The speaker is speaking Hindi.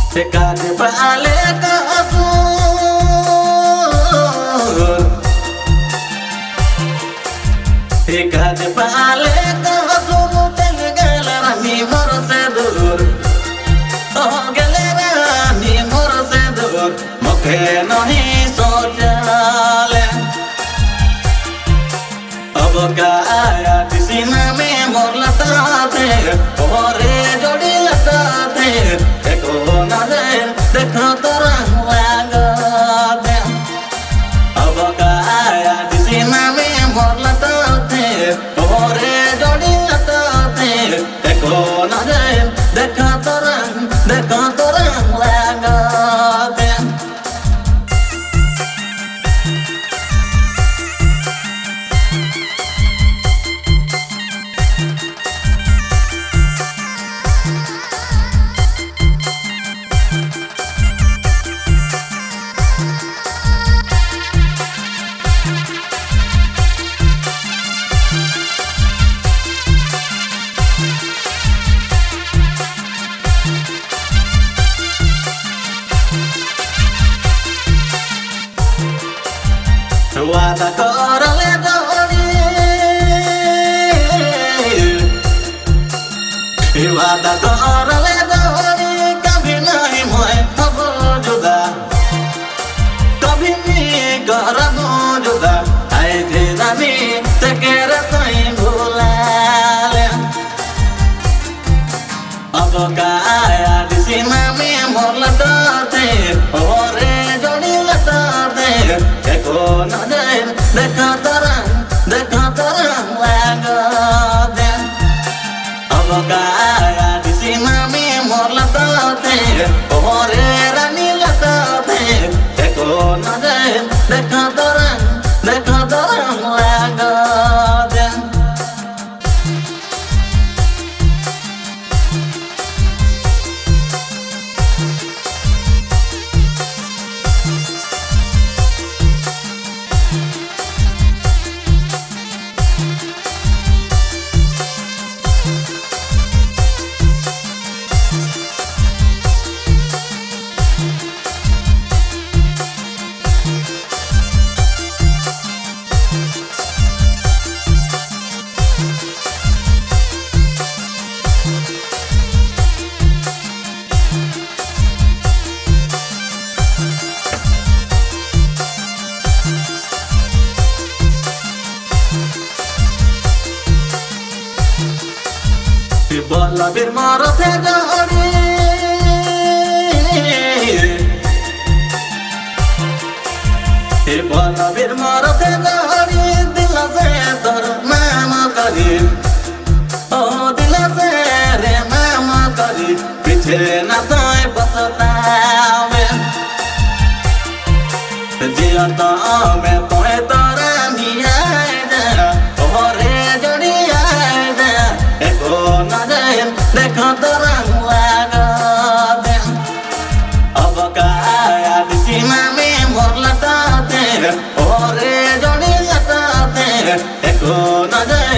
Dekat balik kasur, dekat balik kasur, tegelerani morsedur, oh gelerani morsedur, moke nahi sojale, ab kaya disina me mor latate, ore jodi latate. देखो तो रंग लगाते अब कया दिसीना में मोर लताते ओरे जोड़ी लताते देखो नजर देखो तो रंग लगाते वादा करले जोड़ी वादा करले जोड़ी कभी नहीं मैं हब जुदा कभी नहीं करब जुदा आए थे रानी तेरे तई भुलाले अब काया दिसीना में मोर लताते ओरे जोड़ी लताते देखो नजर देखो तो रंग लगाते अब काया दिसीना में मोर लताते ओरे रानी लताते देखो नजर देखो तो रंग लगाते बोला फिर मारो थे जोड़ी बोला फिर मारो थे जोड़ी दिल से तोर नाम करी ओ दिल से रे नाम करी पीछे न तोय पछतावे जिया तो मैं तोय तोरा निया ओरे जोड़ी देखो तो रंग लगाते अब काया दिसीना में मोर लताते ओरे जोड़ी लताते देखो नजर